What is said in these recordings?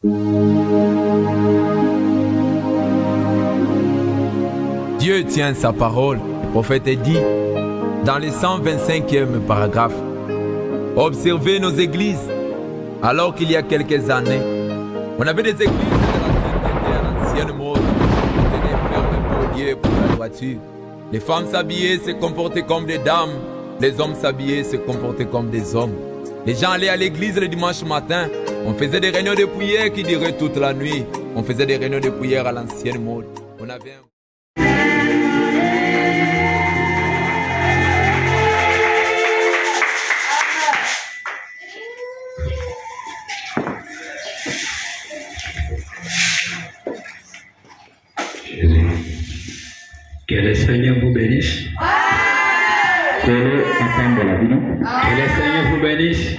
Dieu tient sa parole. Le prophète est dit dans le 125e paragraphe. Observez nos églises. Alors qu'il y a quelques années, on avait des églises de la sainteté à l'ancienne mode. On tenait ferme pour Dieu pour la droiture. Les femmes s'habillaient, se comportaient comme des dames. Les hommes s'habillaient, se comportaient comme des hommes. Les gens allaient à l'église le dimanche matin. On faisait des réunions de prière qui duraient toute la nuit. On faisait des réunions de prière à l'ancienne mode. On avait Que le Seigneur vous bénisse. Que le Seigneur vous bénisse.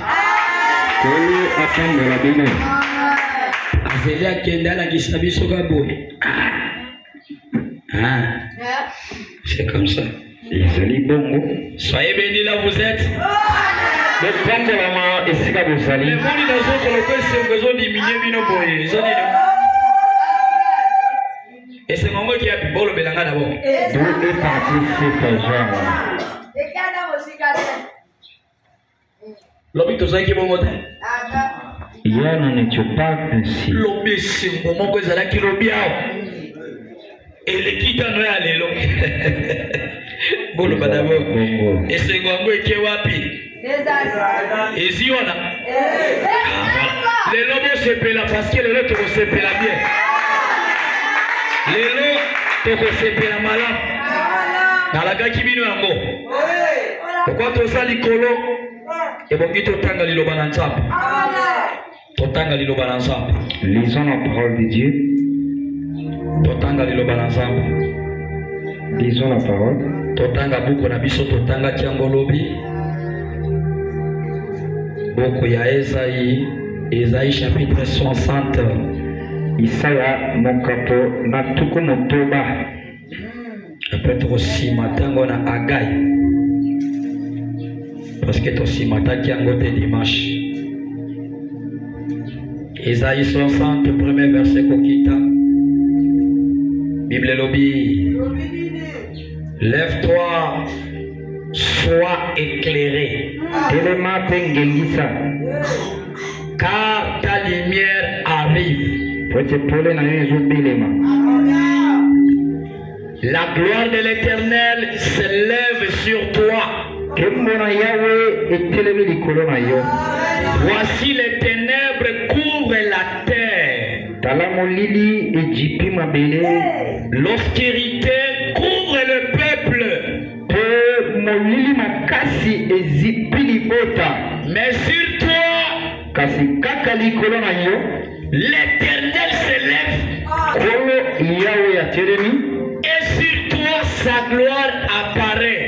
Azélia Kenda la Gisabi Sogabo. C'est comme ça. Soyez bénis là vous êtes. Le monde dans son colloque c'est besoin de diminuer bino boye. Et c'est maman qui a pu le belanga d'abord. D'où est parti cet argent? L'objet de ça qui est bon côté. Il n'en est pas ainsi. L'objet c'est un moment que ça qui l'objet. Et les qui t'en ont allé là. Bon le d'abord. Et c'est quoi qui est wapi? Et si on a. Les lobes se pèlent parce que les autres se pèlent bien. Lelo tokosepela malamu nalagaki bino yango pourquoi toza likolo ebongi totanga liloba na nzambe totanga liloba na nzambe lisons la parole de Dieu totanga liloba na nzambe lisons la parole totanga buku na biso totanga tiango lobi buku ya Esaïe chapitre 60 Isaya mokapo na tuko motoba. Après aussi matin on a Agai. Parce que aussi matin qui a ngote dimanche. Isaïe 60 premier verset kokita. Bible lobby. Lève-toi, sois éclairé. Car ta lumière arrive. La gloire de l'Éternel s'élève sur toi. Voici les ténèbres couvrent la terre. L'obscurité couvre le peuple. Mais sur toi, l'Éternel s'élève. Et sur toi sa gloire apparaît.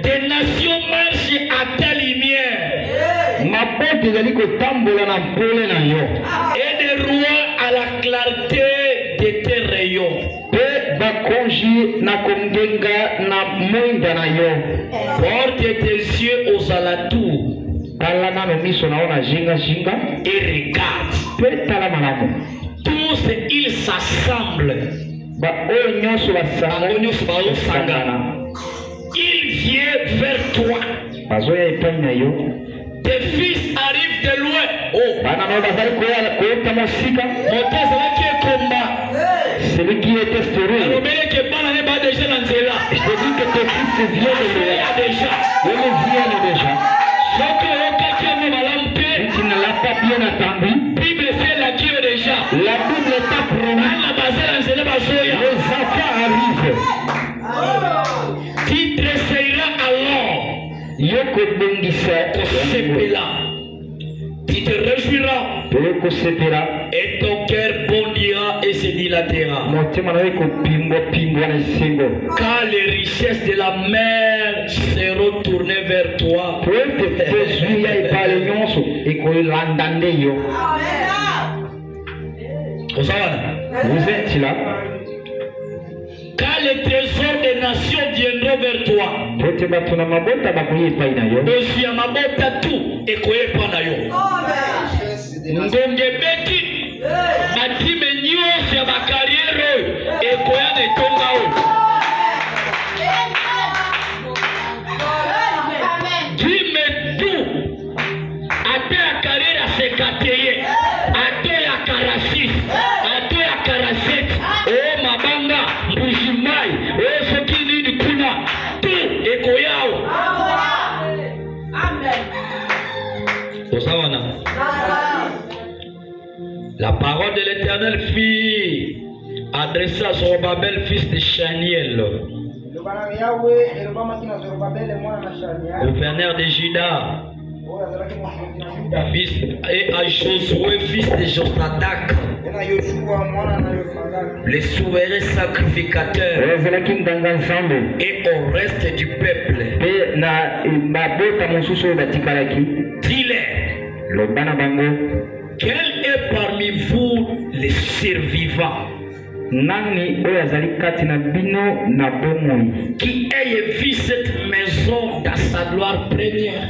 Des nations marchent à ta lumière. Et des rois à la clarté de tes rayons. Porte tes yeux aux alentours et regarde. Tous ils s'assemblent. Il vient vers toi. Tes fils arrivent de loin. Celui qui est testéré. Je te dis que tes fils viennent déjà. Ils viennent déjà. Tu ne l'as pas bien entendu. La Bible t'a promis. Les enfants arrivent. Tu tressailleras alors. Tu te réjouiras. Et ton cœur bondira et se dilatera. Car les richesses de la mer seront tournées vers toi. Vous êtes là. Car les trésors des nations viendront vers toi. pote bato na mabota bakoyepa na yo osi ya mabota tu ekoyepa na yo ngonge beki matime nyonso ya bakariere ekoya na etonga oyo dime tu ate ya kariere asekateye ate ya karasis ate ya karaset o mabanga mbujimai o soki nini kuna tu ekoyao tosawana. La parole de l'Éternel fut adressée à Zorobabel, fils de Shaniel, gouverneur de Juda, et à Josué, fils de Josadak, les souverains sacrificateurs, et au reste du peuple. Dis-leur, quel est parmi vous les survivants qui ait vu cette maison dans sa gloire première?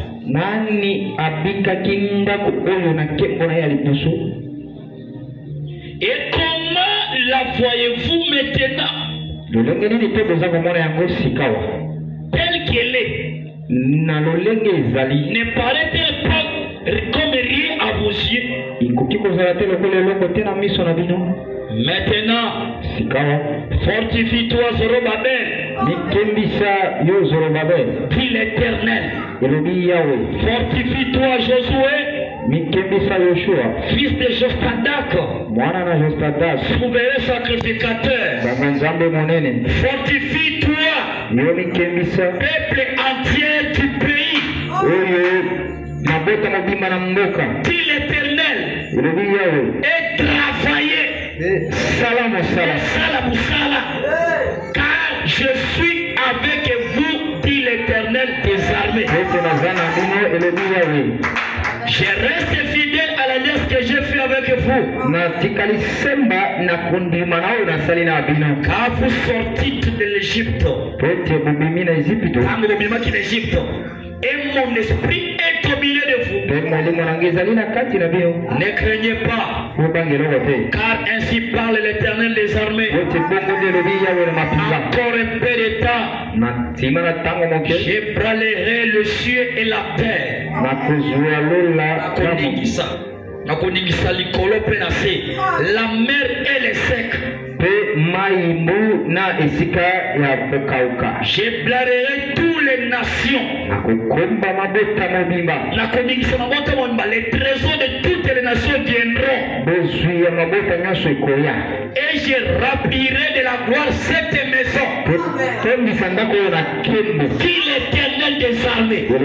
Et comment la voyez-vous maintenant? Telle qu'elle est. Ne paraît-elle pas comme rien à vos yeux? Maintenant, fortifie-toi, Zorobabel. Dit l'Éternel. Fortifie-toi, Josué, fils de Jostadak, souverain sacrificateur. Fortifie-toi, peuple entier du pays. Dit l'Éternel. Et travaillez. Car je suis avec vous, dit l'Éternel des armées. Je reste fidèle à l'alliance que j'ai fait avec vous. Car vous sortîtes de l'Égypte. Et mon esprit est au milieu de vous. Ne craignez pas, car ainsi parle l'Éternel des armées. Encore un peu de temps, j'ébranlerai le ciel et la terre. La mer elle est sec. J'ébranlerai toutes les nations. Les trésors de toutes les nations viendront. Et je remplirai de la gloire cette maison. Dit l'Éternel des armées. L'or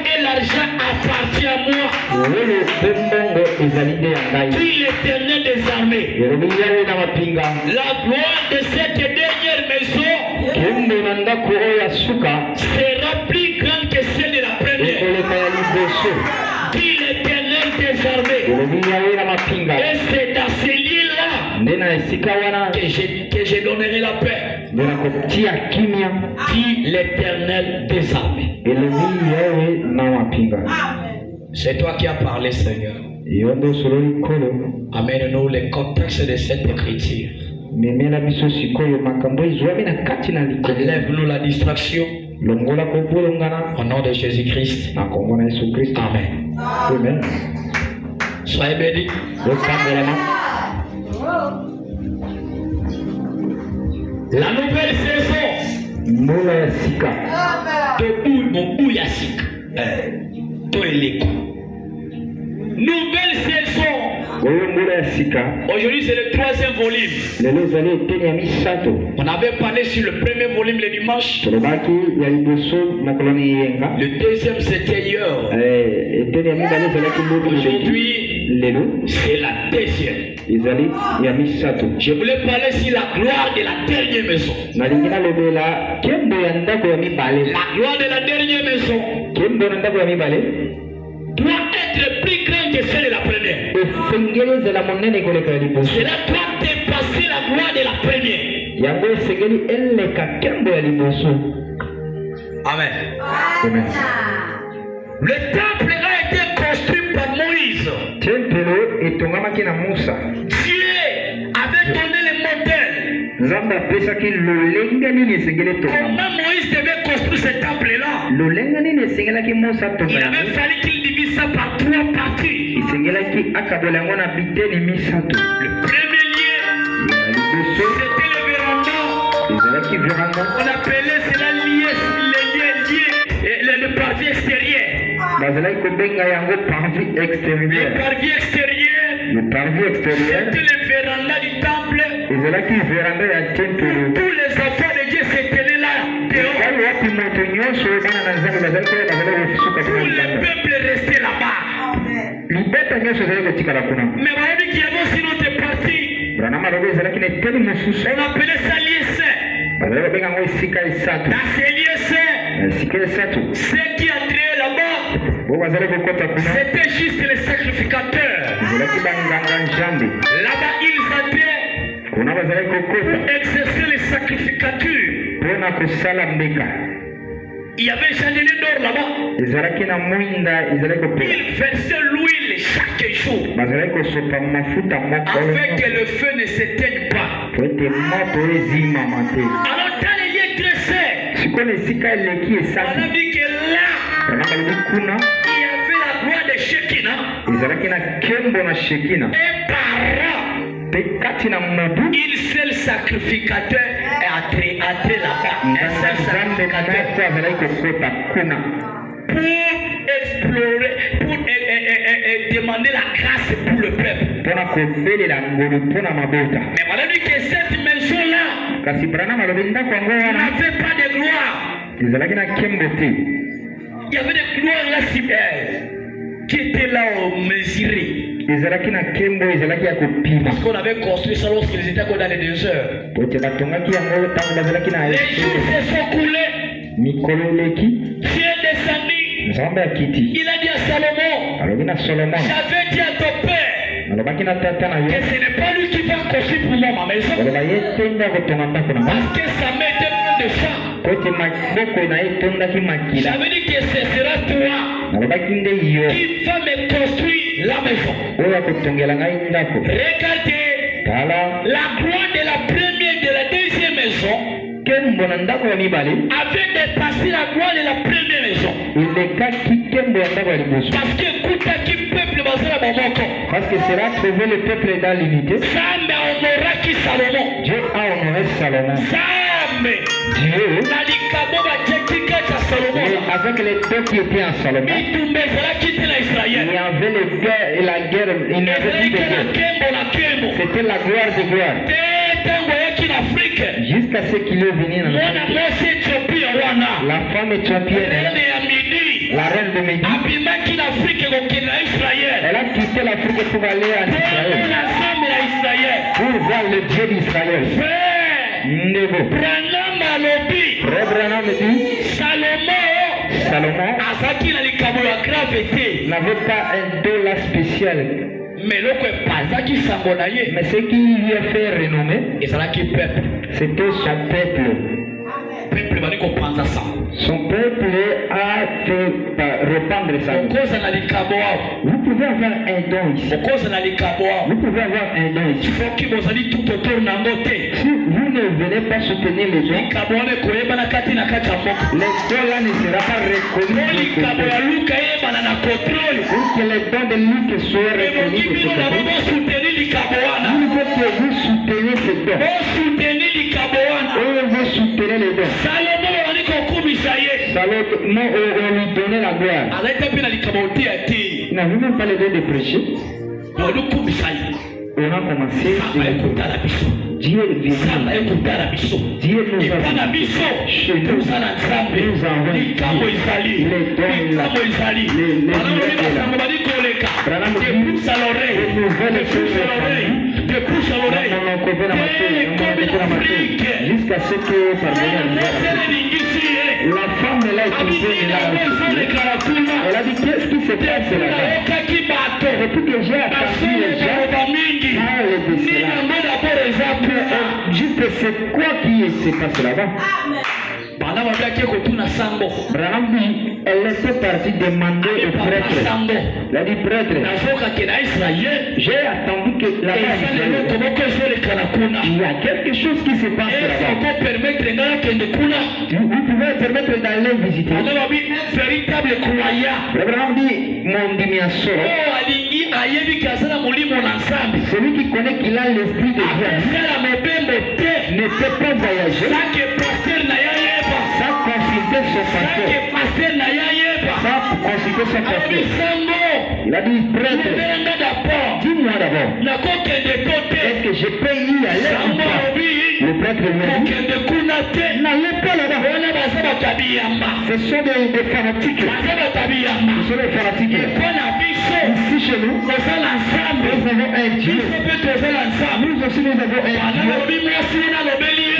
et l'argent appartient à moi. Dit l'Éternel des armées. La gloire de cette dernière maison sera plus grande que celle de la première. Dit l'Éternel des armées. Et c'est dans ces lieux-là que je donnerai la paix. Dit l'Éternel des armées. C'est toi qui as parlé, Seigneur. Amène-nous les contextes de cette écriture. Enlève-nous la distraction. Au nom de Jésus-Christ. Amen. Amen. Soyez bénis. La nouvelle saison. Nouvelle saison. Aujourd'hui c'est le 3e volume. On avait parlé sur le premier volume le dimanche. Le 2e c'était hier. Aujourd'hui c'est la 2e. Je voulais parler sur la gloire de la dernière maison. La gloire de la dernière maison doit être plus grande que celle de la première. Cela doit dépasser la gloire de la première. yango esengeli eleka nkembo ya liboso. Amen. Amen. Le temple a été construit par Moïse. Tempelo etongamaki na Musa. Dieu avait donné le modèle. Nzambe apesaki lolenge nini esengeli tongama. Comment Moïse devait construire ce temple-là? Lolenge nini esengelaki Musa Il tongama. avait fallu qu'il divise ça par 3 parties. Esengelaki akabola yango na biteni misato. Le premier lieu, Ya liboso c'était le véranda. ezalaki veranda. On appelait cela le parvis extérieur. Bazalaki kobenga yango parvis Le extérieur. parvis extérieur, Le parvis extérieur c'était le véranda du temple. ezalaki veranda ya tempelo. Tous les enfants de Dieu s'étaient là dehors. Kali wapi moto nyonso bana na Nzambe bazalaki koya bazalaki kosuka Tout tina le libanda. peuple restait là-bas. Libeta nyonso ezalaki kotikala kuna. Mais on a dit qu'il y avait aussi une autre partie. Branama alobi ezalaki na eteni mosusu. On appelait ça lieu saint. Bazalaki kobenga yango esika esato. Dans ces lieux saints, Na esika esato ceux qui entraient là-bas, bo bazalaki kokota kuna. c'était juste les sacrificateurs. Ezalaki banganga Nzambe. Là-bas, ils entraient Kuna bazalaki kokota pour exercer les sacrificatures. mpona kosala mbeka. Il y avait un chandelier d'or là-bas. Ezalaki na mwinda ezalaki kopela. Ils versaient l'huile chaque jour Bazalaki kosopa mafuta moko afin que le feu ne s'éteigne pas. po ete moto ezimama te. Alors, dans les lieux très saints, Sikoyo na esika eleki on a esaki dit que là, kana balobi kuna il y avait la gloire de Shekinah. ezalaki na nkembo na Shekina Et par là, mpe kati na mobu il seul sacrificateur est entré là-bas. Un nganga seul Nzambe sacrificateur moko azalaki kokota kuna pour explorer, pour demander la grâce pour le peuple. mpona kobelela ngolu mpona mabota. Mais on a dit que cette maison-là Kasi Branham alobi ndako yango wana n'avait pas de gloire. ezalaki na nkembo te. Il y avait des gloires là si belles qui étaient là mesurées. Ezalaki na nkembo ezalaki ya kopima Parce qu'on avait construit ça lorsqu'ils étaient encore dans les déserts. po ete batongaki yango ntango bazalaki na Les jours se sont coulés. mikolo eleki Dieu est descendu. Nzambe akiti Il a dit à Salomon, alobi na Solomon j'avais dit à ton père alobaki na tata na yo que ce n'est pas lui qui va construire pour moi ma maison. aloba ye te nde akotonga ndako na nga Parce que sa main était pleine de sang. po ete maboko na ye etondaki makila. J'avais dit que ce sera toi Alobaki nde yo qui va me construire la maison. oyo akotongela ngai ndako. Regardez Tala la gloire de la première et de la deuxième maison nkembo na ndako ya mibale avait dépassé la gloire de la première maison. elekaki nkembo ya ndako ya liboso. Parce que écoutaki peuple bazala bomoko. Parce que cela trouvait le peuple dans l'unité. Zambe honoraki Salomon. Dieu a honoré Salomon. Zambe Dieu, na likabo batekika cha Salomon. avec les deux qui étaient en Salomon, Bitumbe ezalaki te na il Israël. y avait les guerres et la guerre, il n'y avait plus Ezalaki de na guerre. kembo na kembo. C'était la gloire de gloire. Te ntango ayaki na Afrique. Jusqu'à ce qu'il est venu dans Mwana mwasi Ethiopia wana. la femme éthiopienne, Reine ya Midi. la reine de Médie, Abimaki na Afrique kokende na Israël. elle a quitté l'Afrique pour aller en Israël, Na Zambe na Israël. pour voir le Dieu d'Israël. Frère, Nebo. Branham alobi. Frère Branham dit, Salomon azaki na likambo ya grave te. n'avait pas un don là spécial, Mais eloko epazaki sango na ye mais ce qui lui a fait renommer, ezalaki peuple. c'était son peuple. Peuple bali kopanza sango. Son peuple a fait répandre sa vie. Okoza na likambo awo. Vous pouvez avoir un don ici. Okoza na likambo awo. Vous pouvez avoir un don ici. Soki bozali tout autour na ngo te. Si vous ne venez pas soutenir les dons, Likambo wana ekoyebana kati na kati ya mboka. les dons là ne seront pas reconnus Mo de ce likambo ya côté. luka eyebana na contrôle. Pour que les dons de Luc soient reconnus Eboki de ce bino na côté, bo soutenir likambo wana. il faut que vous souteniez ces dons. Bo soutenir likambo wana. Et vous soutenez les dons. Salomo bali kokumisa ye. Salomon, non, on lui donnait la gloire. Azalaki mpe na likambo te ya te. Il n'avait même pas le don de prêcher. Olukumisa ye. On a commencé. Samba ekutala biso. Dieu est Samba venu. ekutala biso. Dieu nous a Epa na biso. Tozala nzambe. Likambo ezali. Likambo ezali. Balobi basango bali koleka. De pouce à l'oreille. De pouce à l'oreille. De pouce à l'oreille. Jusqu'à ce que parvenir la femme là est tombée là. Elle a dit qu'est-ce qui se passe là-bas? Depuis que j'ai attendu les gens, juste que c'est quoi qui se passe là-bas? Pendant ma vie, Kotuna Sambo. Branham dit, elle était partie demander au prêtre. Elle a dit, prêtre, j'ai attendu que la il y a quelque chose qui se passe là-bas. Vous pouvez permettre d'aller visiter. Branham dit, mon dimiasso, celui qui connaît qu'il a l'esprit de Dieu ne peut pas voyager sans consulter son pasteur. Sans consulter son pasteur. Il a dit, prêtre, dis-moi d'abord, est-ce que je peux y aller ou pas? Le prêtre me dit, n'allez pas là-bas. Ce sont des fanatiques. Ce sont des fanatiques. Ici chez nous, nous avons un Dieu. Nous aussi nous avons un Dieu.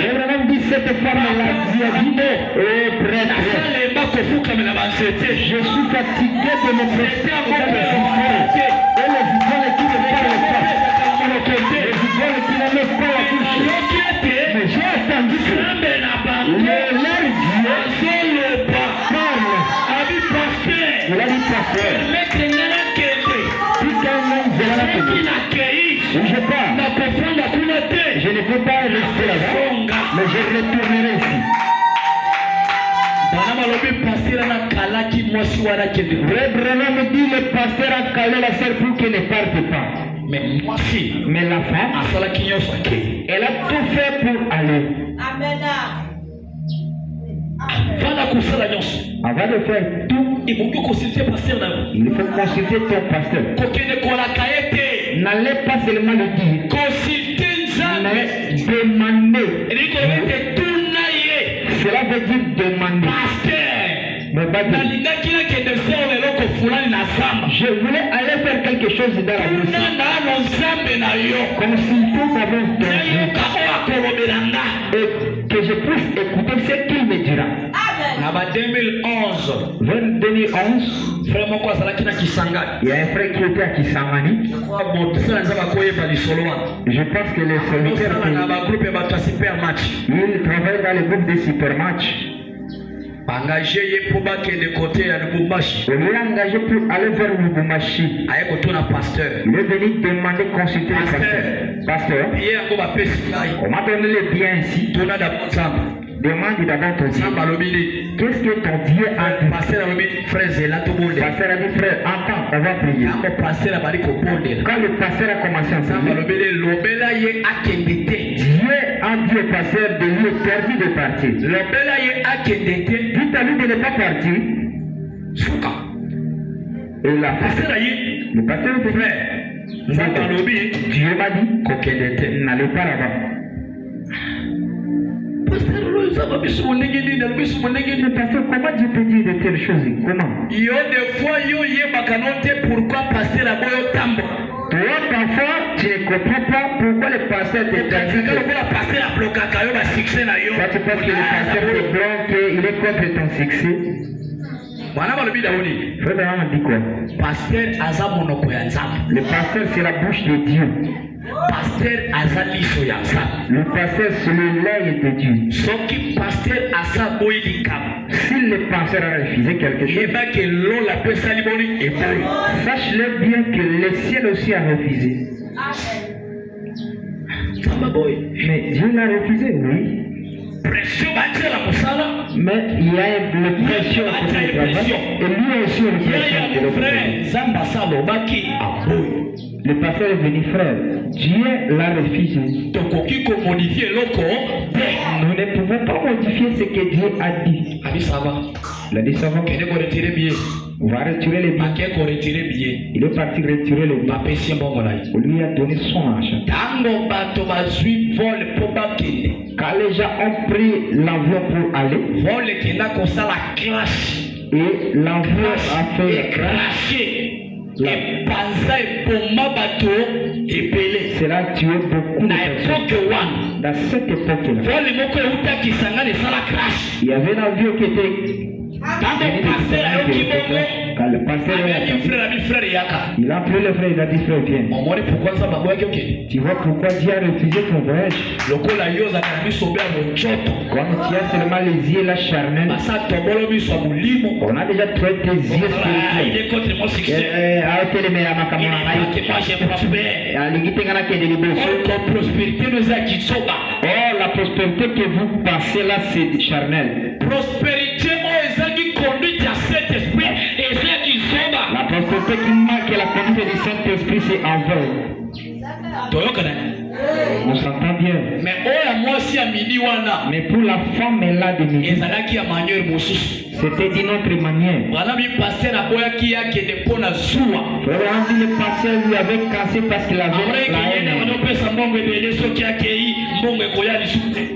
Et vraiment dit cette femme-là, dit, oh prêtre, je suis fatigué de me prêter à votre visite. Et les idoles qui ne parlent pas, les idoles qui ne mettent pas la bouche. Mais j'ai attendu que leur Dieu parle. Il a dit pasteur, si quelqu'un vient la tenir, si je pars, je ne peux pas rester là-bas, mais je retournerai ici. Vrai Branham me dit le pasteur a calé la sœur pour qu'elle ne parte pas. Mais la femme, elle a tout fait pour aller. Avant de faire tout, il faut consulter ton pasteur. N'allez pas seulement le dire, mais demander. Cela veut dire demander. Je voulais aller faire quelque chose dans la vie. Consulter d'abord et que je puisse écouter ce qu'il me dira. En 2011, vers 2011, il y a un frère qui était à Kisangani. Je pense que les solitaires il travaille dans le groupe de Supermatch. Engagé pour le côté à Lubumbashi. On l'a engagé pour aller vers Lubumbashi. Il est venu demander consulter le pasteur. On m'a donné le bien ici. Demande d'abord ton Dieu. Qu'est-ce que ton Dieu a dit? Pasteur a dit, frère, attends, on va prier. Quand le pasteur a commencé à prier, Dieu a dit au pasteur de lui interdit de partir. Dites à lui de ne pas partir. Et la le pasteur dit, frère, Dieu m'a dit, n'allez pas là-bas. Pasteur, comment Dieu peut dire de telles choses? Comment? Toi, parfois, tu ne comprends pas pourquoi le pasteur te dit. Ça, tu penses que le pasteur te bloque, il est contre ton succès. Frère Branham dit quoi? Le pasteur, c'est la bouche de Dieu. Le pasteur, c'est le lait de Dieu. Si le pasteur a refusé quelque chose, sache-le bien que le ciel aussi a refusé. Mais Dieu l'a refusé, oui. Mais il y a une pression pour le travail. Et lui aussi une pression pour le travail. Le pasteur est venu, frère. Dieu l'a refusé. Nous ne pouvons pas modifier ce que Dieu a dit. Il a dit ça va. On va retirer les billets. Il est parti retirer les billets. On lui a donné son argent. Quand les gens ont pris l'avion pour aller, et l'avion a fait la crash, cela a tué beaucoup de personnes. Dans cette époque-là, il y avait un avion qui était... Quand le pasteur a entendu, frère Yaka. Il a appelé le frère, il a dit frère viens. On m'a dit pourquoi ça m'a dit ok. Tu vois pourquoi Dieu a refusé ton voyage? Le col a yosa a mis sauvé à mon job. Comme tu as seulement les yeux là charnels. Ça tombolo mis sur mon lit. On a déjà trouvé tes yeux spirituels. Il est contre mon succès. A été le meilleur à ma Il est pas que moi j'ai prospère. Votre prospérité nous a quittés. Oh, la prospérité que vous passez là, c'est charnel. Prospérité, oh, ils qui conduit à cet esprit et ceux qui sont là. La prospérité qui marque la conduite du Saint-Esprit, c'est en vous. On s'entend bien. Mais oh, moi aussi à midi wana. Mais pour la femme là de midi, c'était d'une autre manière. Voilà, mi pasteur à boya qui a qui est pour la zoua. Vraiment, le pasteur lui avait cassé parce qu'il avait la haine.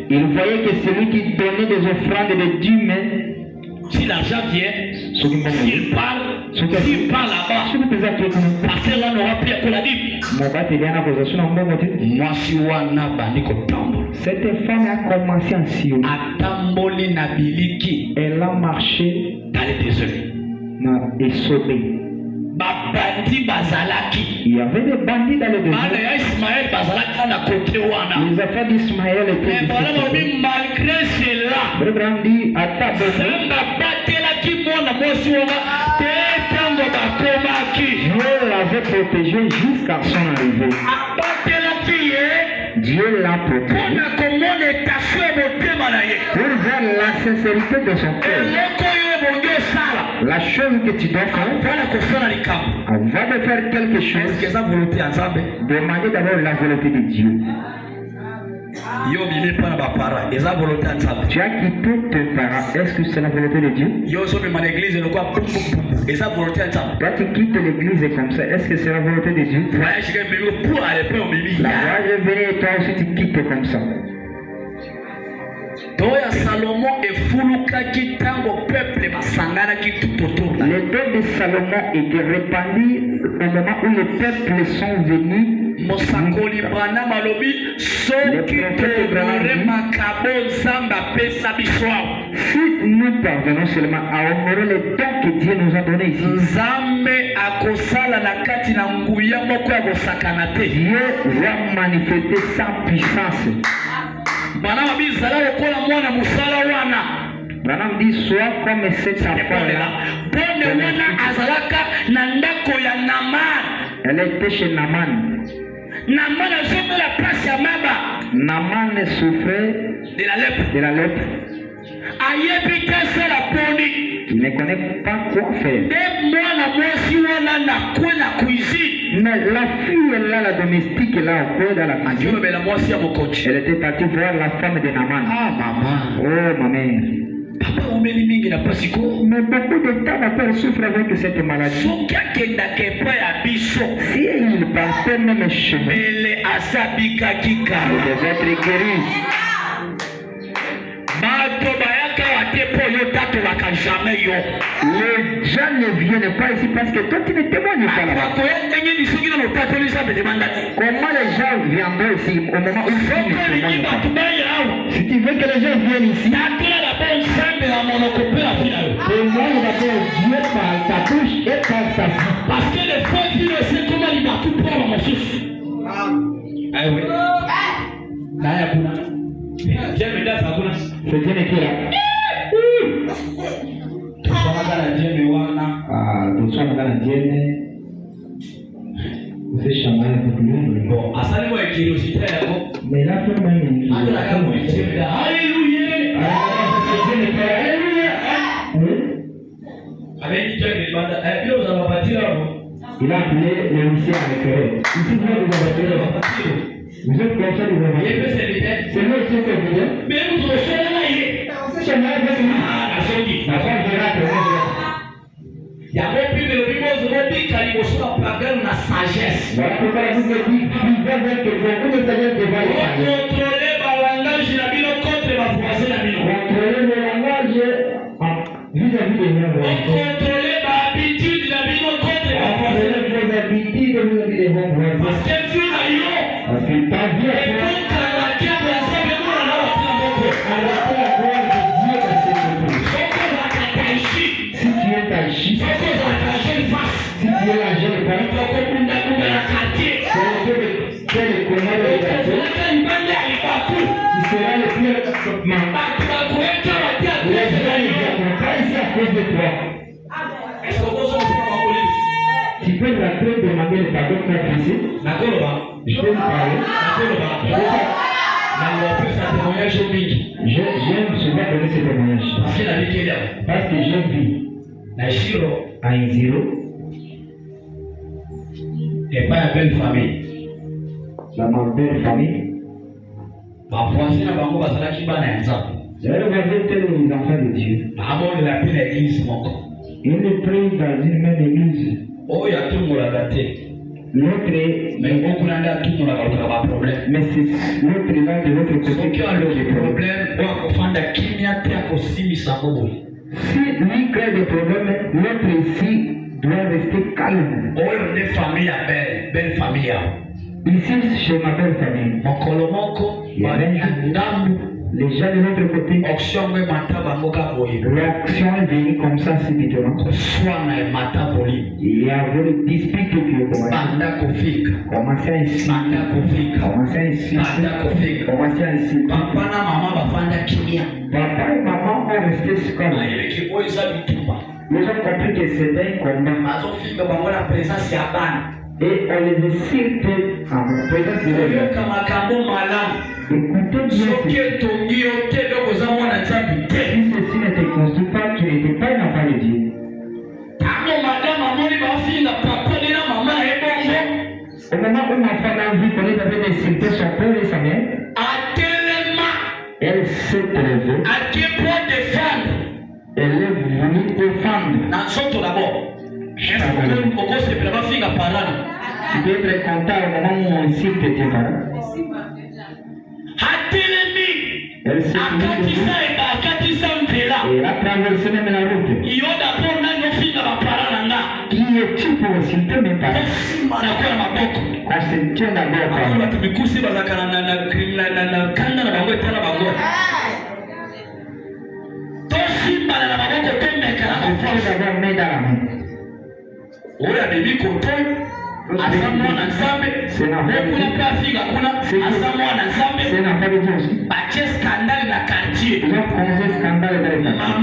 Il voyait que celui qui donnait des offrandes de 10 mains, si l'argent vient, s'il parle là-bas, parce que là, n'aura plus à quoi la dire. Moi, si wana baniko tambo. Cette femme a commencé à sillonner. Atamboli na biliki. Elle a marché dans les déserts. Et sauvé. Babandi bazalaki. Il y avait des bandits dans le désert. Ismaël bazalaki na côté wana. Les affaires d'Ismaël étaient. Mais voilà, malgré cela. Brandi ata Samba batela ki mona mosi wana. Tetango bakomaki. Dieu l'avait protégé jusqu'à son arrivée. Batela ki Dieu l'a protégé. Pour voir la sincérité de son cœur. La chose que tu dois faire, avant de faire quelque chose, demandez d'abord la volonté de Dieu. Tu as quitté tes parents, est-ce que c'est la volonté de Dieu? Toi tu quittes l'église comme ça, est-ce que c'est la volonté de Dieu? La voyage est venue et toi aussi tu quittes comme ça. Toya Salomon et Fulukaki tango peuple basangana qui tout autour. Les dons de Salomon étaient répandus au moment où les peuples sont venus. Mosakoli bana malobi soki te makabo zamba pesa biswa. Si nous parvenons seulement à honorer les dons que Dieu nous a donnés ici, Zambe akosala na kati na nguya moko ya bosakana te. Dieu va manifester sa puissance. Branham dit soit comme cette affaire-là. Elle était chez Naman. Naman souffrait de la lèpre. Il ne connaît pas quoi faire. Mais la fille là, la domestique là, au coin dans la cuisine, elle était partie voir la femme de Naman. Ah maman. Oh ma mère. Mais beaucoup de temps, ma père souffre avec cette maladie. Si il partait même chez nous, il devait être guéri. Les gens ne viennent pas ici parce que toi tu ne témoignes pas là-bas. Comment les gens viendront ici au moment où tu ne témoignes pas? Si tu veux que les gens viennent ici, témoigne d'abord Dieu par ta bouche et par sa vie. Parce que les femmes qui ne savent comment il va tout prendre mon fils. Ah oui. C'est Dieu qui est là. Bon, asali mo curiosité yako. Mais là quand même. Alléluia. Avec Dieu qui demande, et puis on va partir là. Il a appelé les lycéens avec eux. Ici vous avez partir. Vous êtes comme ça, vous avez c'est moi qui fais bien. Mais vous êtes là, il est. C'est moi qui fais ah, la chose. La femme de là, il y a même plus de l'obligation de dire qu'il faut soit pagan la sagesse. Voilà pourquoi vous me dites, vous devez que vous devez contrôler le langage de la vie contre ma voisine la vie. Contrôler le langage vis-à-vis des miens. Contrôler l'habitude de la vie contre ma voisine. Vos habitudes vis-à-vis des bons voisins. Parce qu'elle fait la yo. Parce que ta vie est pour si tu es Taïchi, si tu es la jeune Est-ce que vous avez la police? Tu peux rentrer demander le pardon pour passer. Je peux me parler. J'aime souvent donner ce témoignage. Parce que j'aime vivre à un zéro. Et pas une belle famille. Dans ma belle famille. Ma voisine a beaucoup de qui va dans J'avais regardé tel les enfants de Dieu. Avant de l'appeler l'église, mon corps. Il le prie dans une même église. Oh, il y a tout le monde à dater. L'autre est. Mais beaucoup d'entre tout le monde a un problème. Mais c'est l'autre est là de l'autre côté. Ceux qui ont le problème, doivent faire des kimia aussi mis à bout. Si lui crée des problèmes, l'autre ici doit rester calme. Oh, il y a des familles à belle famille. Ici, chez ma belle famille. Mon colomonco, les gens de l'autre côté. L'action est venue comme ça subitement. Il y avait le dispute qui a commencé à insulter. Papa et maman ont resté comme. Ils ont compris que c'était un combat. Et on les insulte en présence de Dieu. Écoutez bien. Si ceci n'était construit pas, tu n'étais pas un enfant de Dieu. Au moment où ma femme a vu qu'on avait insulté son père et sa mère, elle s'est levée. Elle est venue défendre. Tu peux être content au moment où on insulte tes parents. Elle s'est levée et a traversé même la route. Qui es-tu pour insulter mes parents? Parce que tu es d'abord parent. D'abord mets dans la main. C'est un enfant de Dieu aussi. Ils ont causé scandale dans les quartiers.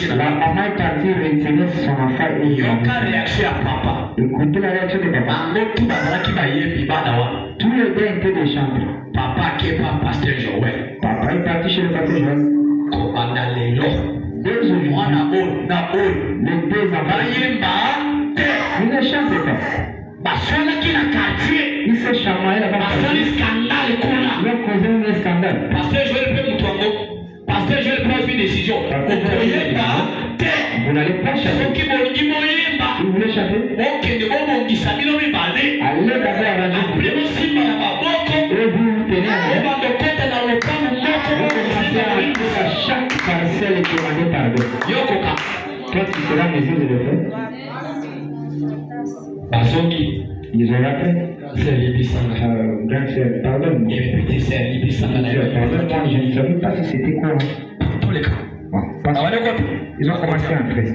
La maman est partie retirer son enfant et écoutez la réaction de papa. Tous les deux étaient des chambres. Papa est parti chez le pasteur Joël. Les deux enfants. Il ne chante pas. Il se chamaille là-bas. Il a causé un scandale. Pasteur Joël peut nous tomber. Pasteur Joël prend une décision. Vous n'allez pas chanter. Vous voulez chanter? Allez d'abord à la radio. Et vous tenez à chaque parcelle qui m'a dit pardon. Toi, tu seras en mesure de le faire. Ils ont raté. Grand sœur, pardonne-moi. Pardonne-moi, je ne savais pas si c'était quoi. Ils ont commencé à entrer.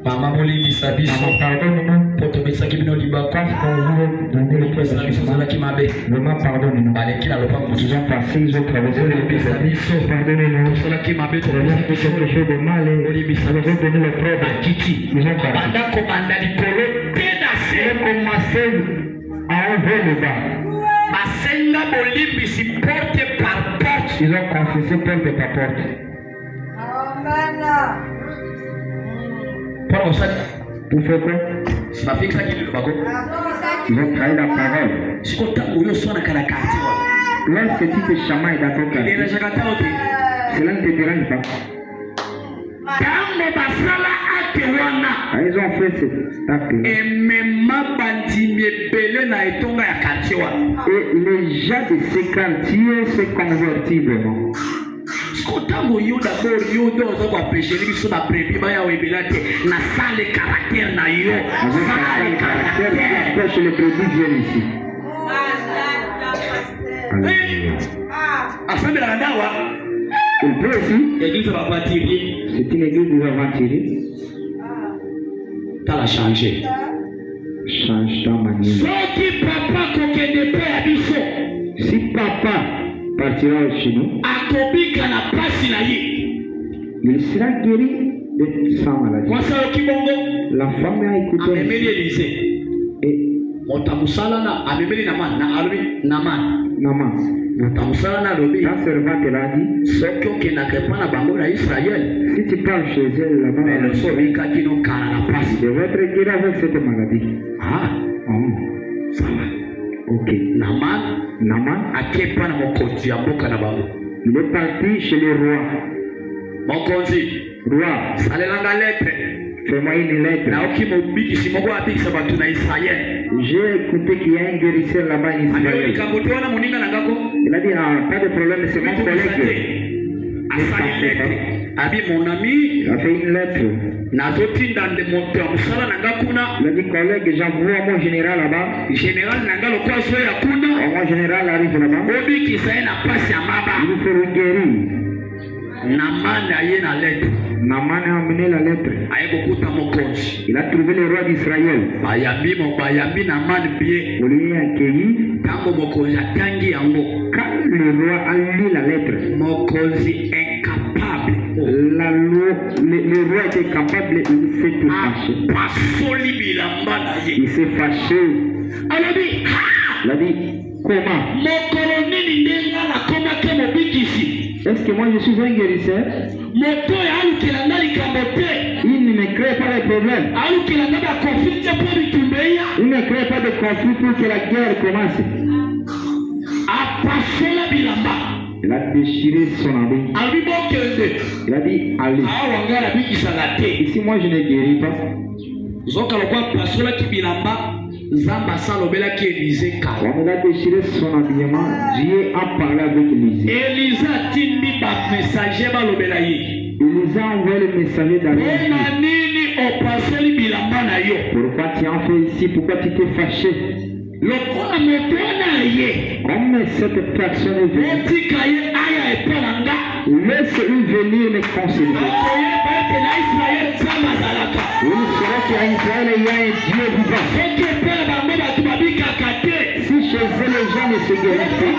Maman, pardonne-moi. Parce qu'on voulait donner le président. Maman, pardonne-nous. Ils ont passé, ils ont traversé le président. Pardonnez-nous. Pour quelque chose de mal, ils ont donné le preuve. Ils ont passé. Ils ont commencé à enlever le bas. Ils ont confessé porte par porte. Pour faire quoi? Ils ont trahi la parole. Lorsque tu te chamailles dans ton quartier, cela ne te dérange pas. Ils ont fait cet acte. Et les gens de ces quartiers se convertissent vraiment. Les brebis viennent ici. Il peut aussi. C'est une église qui va tirer. T'as la changé. Change ta manière. Si papa partira chez nous, il sera guéri sans maladie. La femme a écouté. Naman. La servante l'a dit. Si tu parles chez elle là-bas, je vais te guérir avec cette maladie. Ok. Naman il est parti chez le roi. Roi, fais-moi une lettre. J'ai écouté qu'il y a un guérisseur là-bas en Israël. Il a dit, pas de problème, c'est mon collègue. Mon ami, il a fait une lettre. Il a dit, collègue, j'envoie mon général là-bas. Mon général arrive là-bas. Il faut le guérir. Naman a amené la lettre. Il a trouvé le roi d'Israël. On lui a accueilli. Quand le roi a lu la lettre, le roi était capable, il s'est fâché. Il s'est fâché. Il a dit, comment? Est-ce que moi je suis un guérisseur? Il ne me crée pas de problème. Il ne crée pas de conflit pour que la guerre commence. Il a déchiré son habit. Il a dit, allez. Ici moi je ne guéris pas. On a déchiré son habillement. Dieu a parlé avec Élisée. Élisée a envoyé le messager d'aller. Pourquoi tu en fais ici? Pourquoi tu t'es fâché? Comme cette personne est venue, laisse-lui venir me considérer. Il sera qu'à Israël il y a un Dieu vivant. Si chez eux les gens ne se guérissent pas,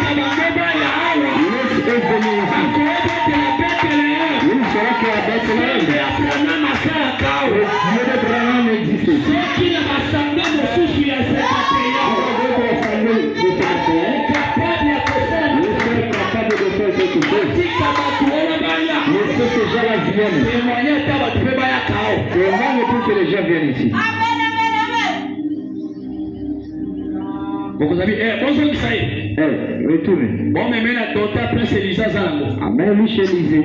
laisse-eux venir ici. Il sera qu'à Bethléem, le Dieu de Branham n'existe pas. Laissez ces gens-là viennent. Témoigne pour que les gens viennent ici. Retournez. Amène-lui chez Élisée.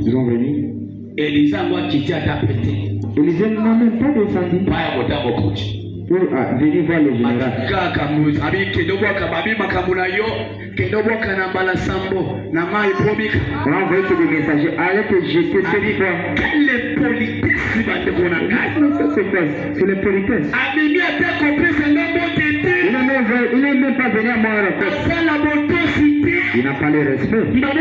Ils ont venu. Élisée n'a même pas descendu pour venir voir le général. On a envoyé que des messagers. Allez te jeter cette fois. C'est les politesses. Il n'est même pas venu à moi. Il n'a pas le respect. Il m'a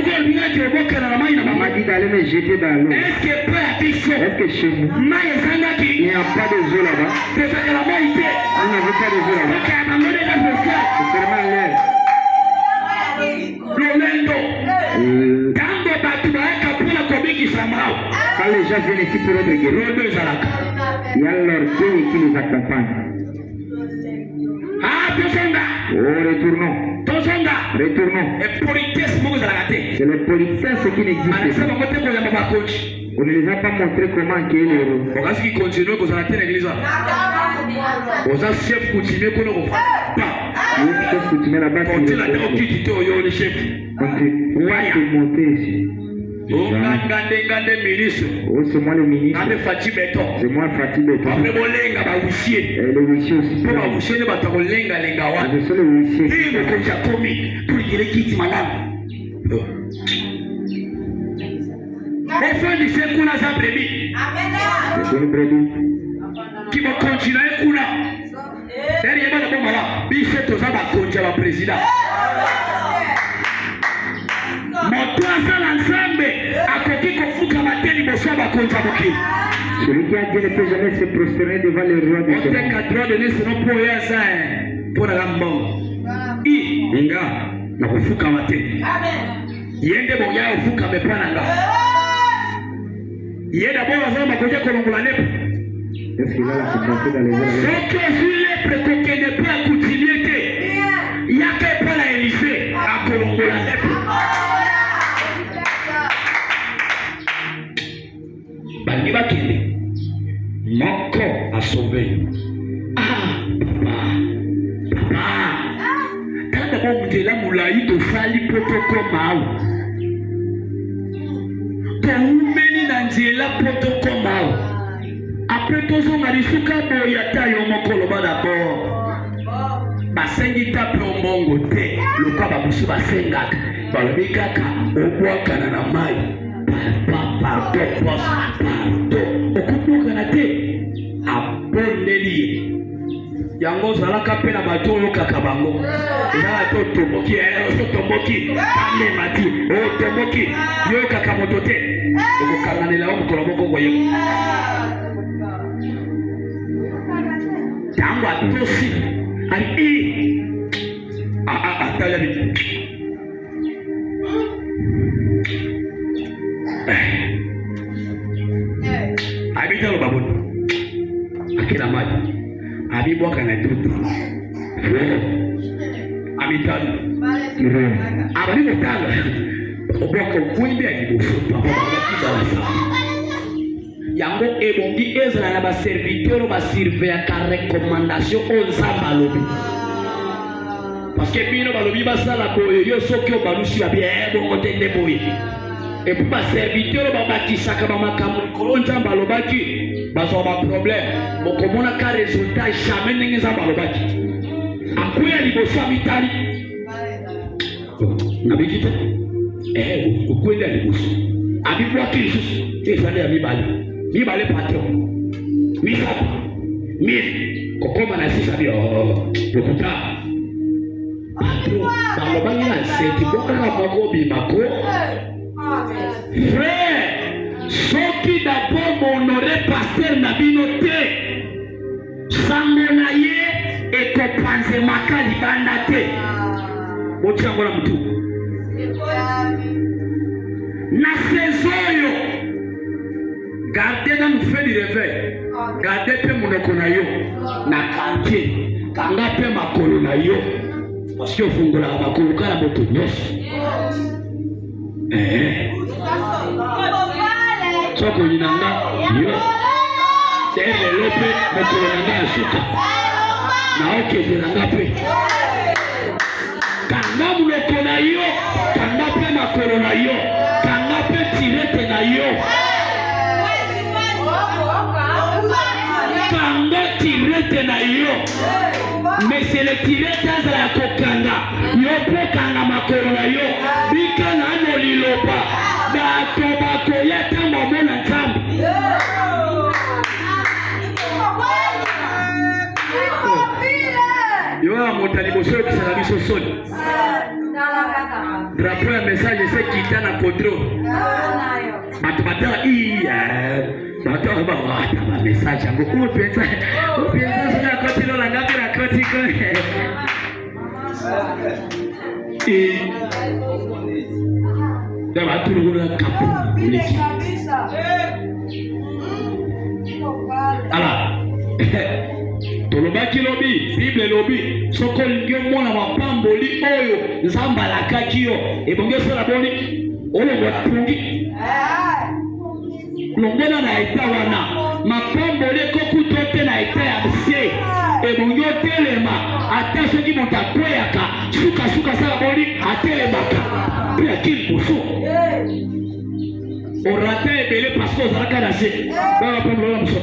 dit d'aller me jeter dans l'eau. Est-ce que chez nous, il n'y a pas de eau là-bas? Il n'avait pas de eau là-bas. C'est seulement l'air. Quand les gens viennent ici pour être guéris, il y a l'orgueil qui les accompagne. Retournons. Retournons. C'est les politesses qui n'existent pas. On ne les a pas montré comment qu'il est l'héros. Chef coutumier là-bas. On te monter ici. Oh, c'est moi le ministre. C'est moi Fatih Beton. Et le huissier aussi. Je suis le huissier. C'est une brebis. Qui va continuer à couler. Derrière moi, Bishop Tozaba Konja, le président. Celui qui a dit ne peut jamais se prosterner devant le roi de ce monde. Yé d'abord azala makoja kolongola nepe. Est-ce qu'il a la capacité d'aller voir? Soki ozwi lepre kokende mpe akutimie te. Yaka epa na Élysée akolongola nepe. Balingi bakende. Moko a sauvé. Papa. Tanda mo mutela mulayi tosali protoko mau. Toumeni na nzela protoko mau. Après tozonga lisuka boya ta yo mokolo ba d'abord. Basengi tape ombongo te. Lokwa babusu basengaka. Balobi kaka obwakana na mai. Pardon, pardon. Okubuka na te. Abondeli. Yango zalaka pe na bato oyo kaka bango. Ezala to tomboki, tomboki. Kame mati, tomboki. Yo kaka moto te. Okokanganela o mokolo moko boye. Tango atosi. Ali. Atala bi. Abita lo baboni. Akina maji. Abibwaka na dudu. Abitalo. Abali mutanga. Obwaka kwimbe alibofu papa bakizala sana. Yango ebongi ezala na ba serviteur ba surveiller ka recommandation onzamba lobi. Parce que bino balobi basala boye yo soki obalusi ba bien bongo tende boye. Et pour ma serviteur babakisaka bamakambo likolo nzamba alobaki bazwa ba problème bokomona ka résultat jamais ndenge nzamba alobaki akuya liboso mitali nabikite ukwenda liboso abibwaki lisusu ezali ya mibale patron misapa mille kokoma na sisa bi lokuta patron balobaki na seti bokaka moko bimako. Frère, soki d'abord honoré pasteur Nabinote, sangonaye et kopanze makali bandate. Otiangola mutu. Na saison, gardez dans nous fait du réveil. Gardez pe monoko na yo na kantie. Kanga pe makolo na yo. Parce que fungola makolo kala moto nyos. Soko yinanga yo tele lope mokolo nanga asuka na okende nanga pe kanga muloko na yo kanga pe makolo na yo kanga pe tirete na yo kanga tirete na yo mais c'est le tirete azala kokanga yo pe kanga makolo na yo bika na liloba bato bakoyata momona nzambe yo amonta liboso yokisaka biso soni drapeau ya message ese kita na kodro bato batala bato bawata bamessage yango openza soki akoti lolanga mpe nakoti ko Dama tulugula kapu leki. Ala. Tolobaki lobi, Bible lobi, soko lingyo mwana mapamboli oyo nzamba lakaki yo. Ebonge sala boni, olongo na pungi. Longona na eta wana, mapamboli koku tote na eta ya mse. Ebonge telema, ata soki montakweyaka, suka sala boni, atelemaka. Puis à qui le bouchon? On ratait belé parce qu'on a cassé. On va prendre le bouchon.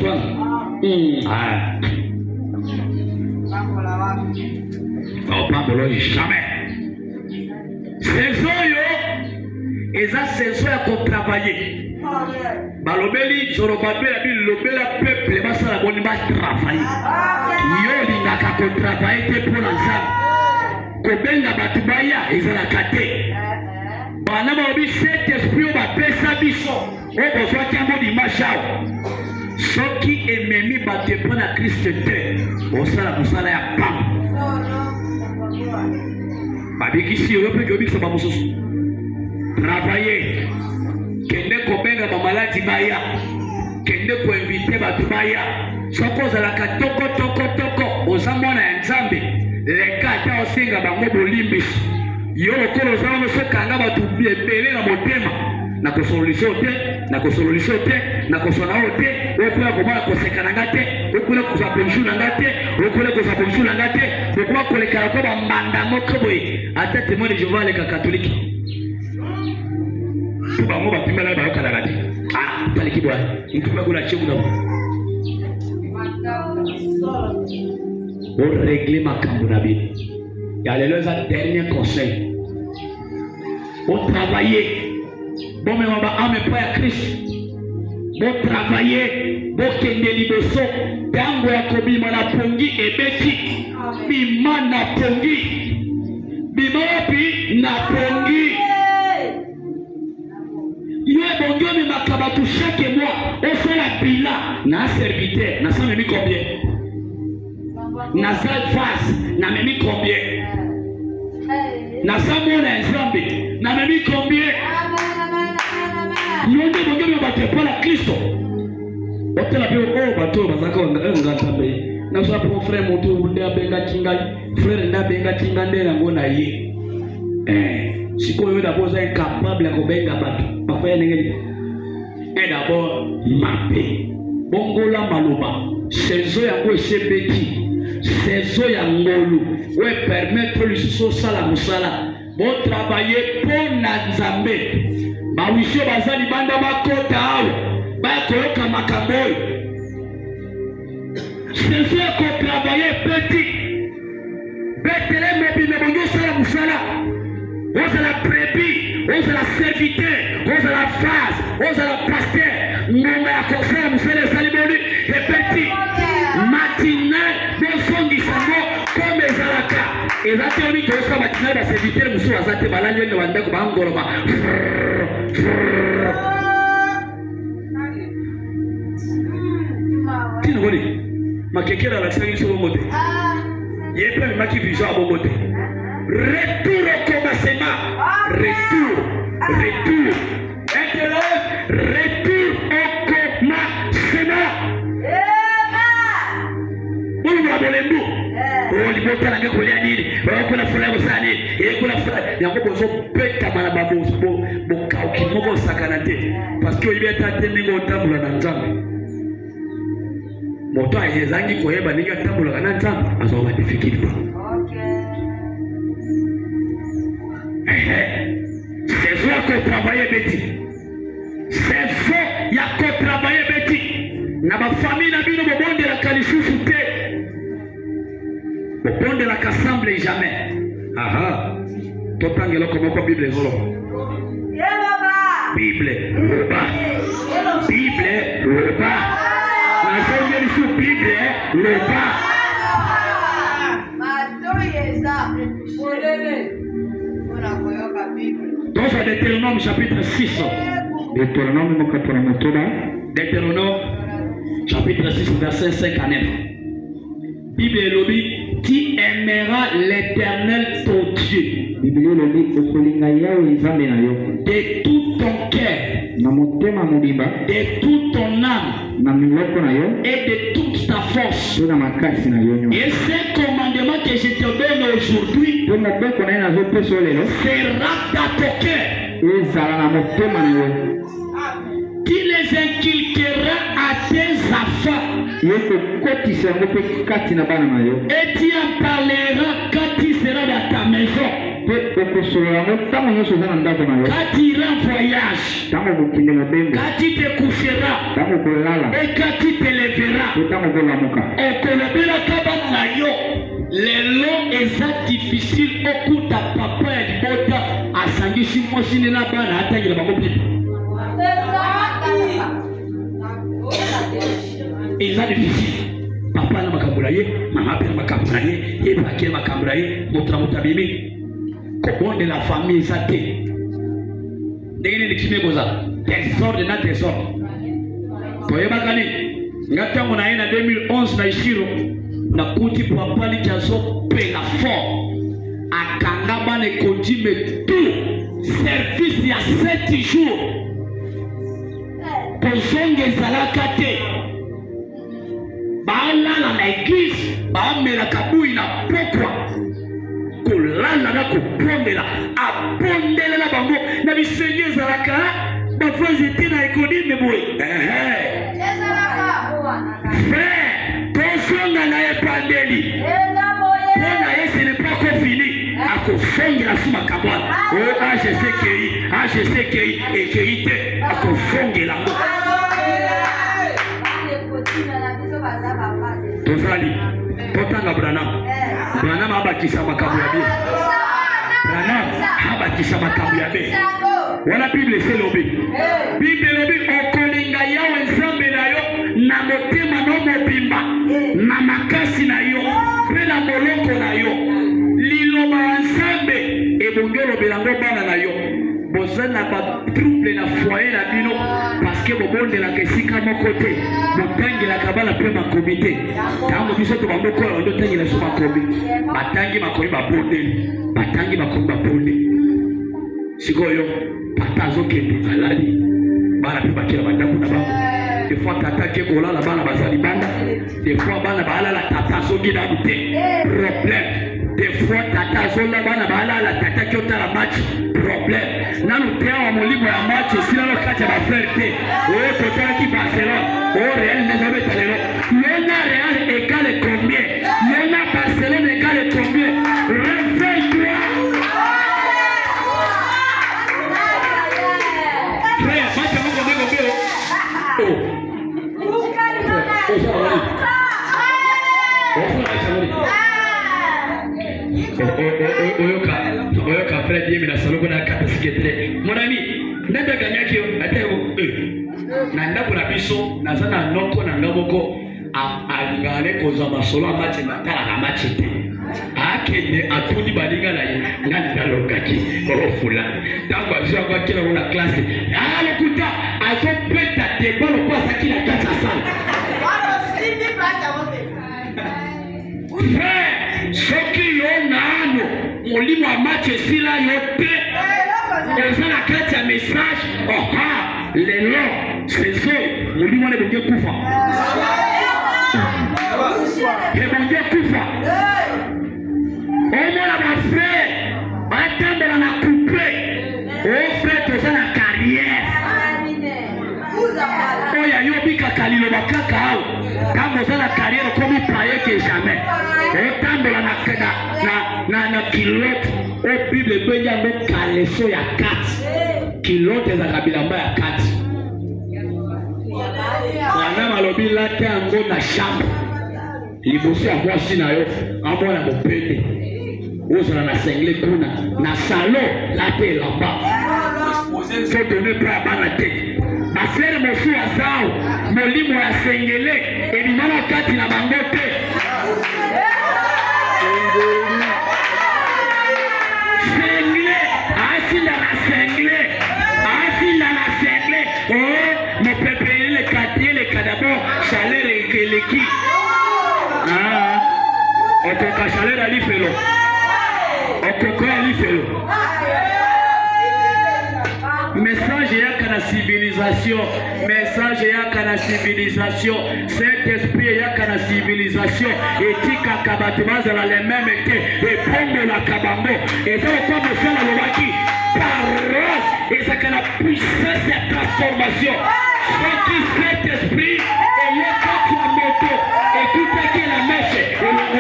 On parle de l'eau jamais. Saison yo, et ça saison qu'on travailler. Balobeli, Zorobabé, la ville, l'obéla peuple, ma sala bonne va travailler. Yo, l'ingaka qu'on travaille pour l'ensemble. Kobenga batubaya, ils ont la kate. Bana baobi cet esprit ba pesa biso o bozwa tiambo di mashao soki ememi batepo na Christ te osala musala ya pam babikisi yo pe kobikisa ba mosusu travailler kende kobenga ba maladi baya kende ko inviter batu baya soko za la katoko toko ozamona ya nzambe leka ta osenga bango bolimbisi yo lokolo zama sokanga batu ebele na motema na kosolution te na kosona ote okula komala koseka na ngate okula kosa bonjour na ngate okula kosa bonjour na ngate okula koleka ko ba mbanda moko boye ata témoin de Jéhovah le catholique bango bapimela ba okala ngate taliki bwa ntuma kula chemu na pour régler ma cambonabi. Il y a le dernier conseil. Pour travailler, bon mais on va amener pas à Christ. Pour travailler, pour qu'il y ait des leçons. Tango ya kobi mana pongi ebeki. Bima na pongi. Bima wapi na pongi. Yo bongo mi makabatu chaque mois. On fait la bila na serviteur. Na ça me mis combien? Na cette face, na memi combien? Na samona nzambe, na memi combien? Yonde bonge me bate pour la Kristo. Otela bio bato bazaka ngambe. Na so pour frère moto nda benga kinga, frère nda benga kinga ndela ngona ye. Siko yo d'abord incapable ko benga bato. Papa ya ngeli. Et d'abord mape. Bongola maloba. Sezo yango esebeti. Sezo ya ngolu we permettre le sala musala bon travailler pour na nzambe ba wisho bazali banda makota awo ba koyoka makambo sezo ya ko travailler petit betele mobi na bongo sala musala oza la prébi oza la serviteur oza la phase oza la pasteur ngonga ya ko sala musala sali boni et petit matinal bosongi sango comme ezalaka ezate omi koyoka matinal baserviteur mosusu aza te balali ene bandeko bangoloba tino boni makekela alakisaki biso bongo te ye mpe amemaki vision ya bongo te retour au commencement retour retour au commencement bolembu olibota na ngekolia nini bakona furaha sana ekula furaha yango bozo peta mala babo bokauki moko sakana te parce que oyibeta te ningo tambula na nzambe moto ayezangi koyeba ninga tambula na nzambe azo ba difficulté c'est ça que travailler beti c'est ça ya ko travailler beti na ba famille na bino bobonde la kalisufu te bon de la qu'assemble jamais. Totangelo comme quoi Bible zolo. Bible roba. Bible roba. Na songeli su Bible roba. Dans Deutéronome chapitre 6. Deutéronome chapitre 6 verset 5 à 9. Bible elobi tu aimeras l'Éternel ton Dieu de tout ton cœur, de toute ton âme et de toute ta force. Et ce commandement que je te donne aujourd'hui sera dans ton cœur. Tu les inculqueras à tes enfants. Et tu en parleras quand tu seras dans ta maison. Quand tu iras en voyage. Quand tu te coucheras. Et quand tu te lèveras. Les lots est difficile au coup de papa et de bota à Sangishi Moshine la bana à taille de ils ont difficile. Papa na makambulaye, maman père makambulaye, et paquet makambulaye, motra bimi. Comment de la famille ça te? Dégagez les chimés goza. Désordre na désordre. Toye bakani. Ngata mona ina 2011 na ishiro na kuti papa li kazo pela fort. Akanga bane continue tout service ya 7 jours. kozonga ezalaka te. Balala na église bamela kabui na pokwa kolala na kopondela apondela na bango na bisengi ezalaka bafraze te na ekodime boye frère tosonga na epandeli mpona ye ce n'est pas encore fini akofongela su makambo wana o agckei ekei te akofongela ngo tozali totanga Branham abakisa makambo ya bien. Branham abakisa makambo ya bien. Wana Bible selobi. Bible lobi okolinga yawe nzambe na yo na motema no mobimba na makasi na yo pe na moloko na yo. Liloba nzambe ebongelo belango bana na yo. Bozana ba trouble na foyer na bino parce que bobonde la kesika moko te botangi la kabala pe ma comité tango biso to bambo ko ndo tangi la soma kobi batangi makoyi babonde sikoyo patazo kende alali bana pe bakira bandaku na bango des fois tata ke kolala bana bazali banda des fois bana balala tata soki na bute problème. Des fois tata zola bana balala tata kyota la match problème. Nanu tea wa molimo ya match sina lo kacha ba frère te. O totala ki Barcelone. O Real ne zabe talero. Yena Real égale combien? Yena Barcelone égale combien? Réveille-toi. Frère, match mo kombe kombe. Oh. Oyoka frère Dieu na saloko na kata siketre. Mon ami, nanda ganyaki atego na ndako na biso nazana noko na ngaboko alingane koza masolo amache matala na machete. Akende atuni balinga na ye ngani dalokaki ofula. Tango azwa kwa kila una classe. Alokuta azopeta tebalo kwa sakila kata sana. Frère, soki yo nano molimo wa match sila yote ezana kati ya message lelo sezo molimo ne bonge kufa ebonge kufa omona ba frère batambela na coupe o frère tozana carrière oya yo bika kalilo bakaka ao kama ozana carrière comme paye que jamais otambola na kilote o Bible benja ngo kaleso ya kati kilote za kabilamba ya kati wana malobi late yango na shamba liboso ya mwasi na yo amona mopete ozala na sengle kuna na salon late elamba so donne pra bana te bafere mosu ya zao molimo ya sengele ebimana kati na bango te sengle asinda na sengle oh mopepele le quartier le kadabo chaleur ekeleki okoka chaleur alifelo okoko alifelo message yaka na civilisation Saint-Esprit yaka na civilisation etika kabatu bazala les mêmes que epongo la kabango eza kwa mosala lobaki parole ezaka na puissance ya transformation soki Saint-Esprit eyaka kwa moto écoutez la mèche et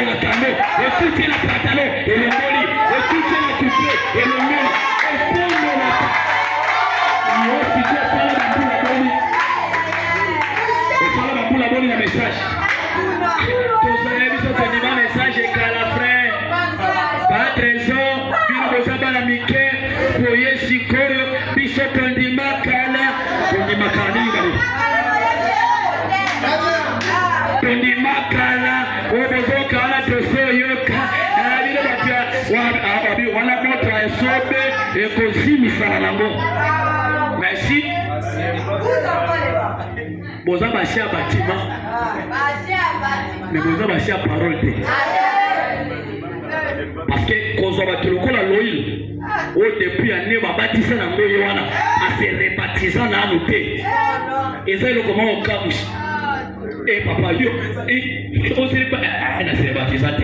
le camo écoutez la pantalon et le moli écoutez la coupée et le moli epongo la la bonne message. Tous les bisous te disent message et qu'à la frère. Pas de raison. Puis nous avons la miquée. Pour y être bisous te disent makala. Pour y makani bari. Pour y makala. Au besoin kala te soyoka. Wana notre sobe et kosi misalango. Merci. Boza bashia bâtiment. Mais boza bashia parole. Parce que kozo batuloko la loil. depuis année baptisé na ngoyo wana a se rebaptisant na anoté ezali comment on camus et papa yo on se pas na se rebaptisant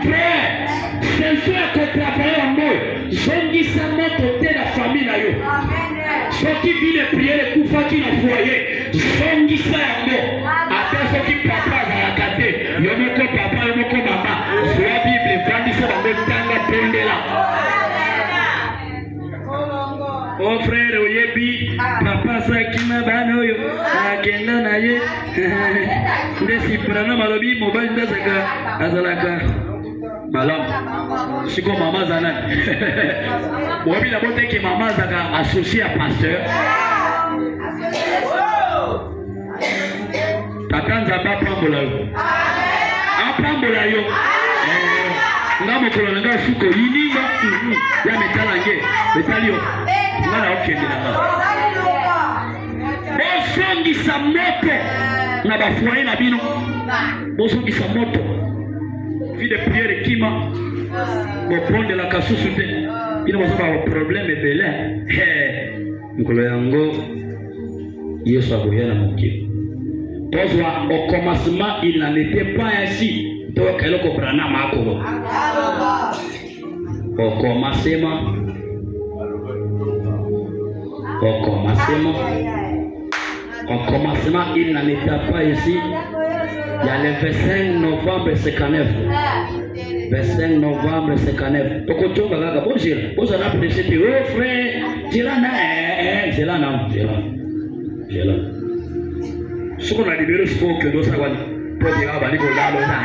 frère c'est sûr que travailler en moi zongisa moto te la famille na yo soki vile prière kufaki na foyer zongisa yango ata soki papa azalaka te yo moko papa yo moko mama zwa bible vandisa bango tanga tondela oh frère oyebi papa sakima bana oyo akenda na ye ndesi prana malobi mobali ndazaka azalaka malam siko mama zanani oyebi na bote ke mama zaka associé à pasteur tata nzamba apambola yo apambola yo nga mokolo na nga suko yininga ya metala nge metali yo nga na okende na nga bosongisa moto na bafoye na bino bosongisa moto vie de prière kima bopondelaka susu te bino bozoba baproblème ebele mikolo yango yesu akoya na mokili tozwa au commencement il n'en était pas ainsi donc elle comprend makolo au commencement il n'en était pas ici. Il y a le 25 novembre 59. 25 novembre 59. Tokotonga gaga bonjour. Bonjour na prêcher te oh frère, jela na. Soko na libero soko que dosa kwani. Podi ga bali ko lalo na.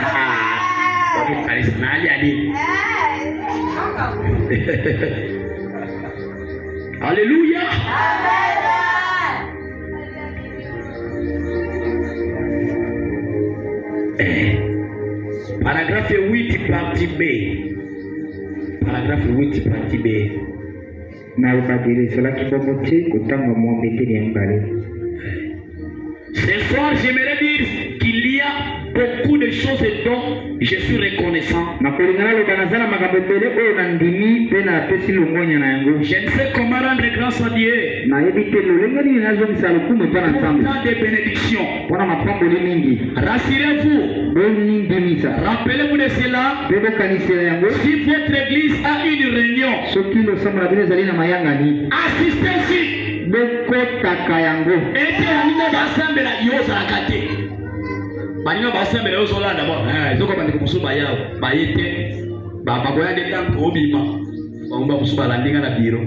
Podi kalisa na ali. Alléluia. Paragraphe 8 partie B. Paragraphe 8 partie B. Na ubadilisho la kibomote kutanga muombeteni ya mbali. Ce soir, j'aimerais dire qu'il y a beaucoup de choses dont je suis reconnaissant. Je ne sais comment rendre grâce à Dieu. Tant de bénédictions. Rassurez-vous. Rappelez-vous de cela. Si votre église a une réunion, assistez-y. Banina basambela yo zolanda bo ezoko bandiko musuba yao bayete baboya de tanko obima baumba musuba landinga na biro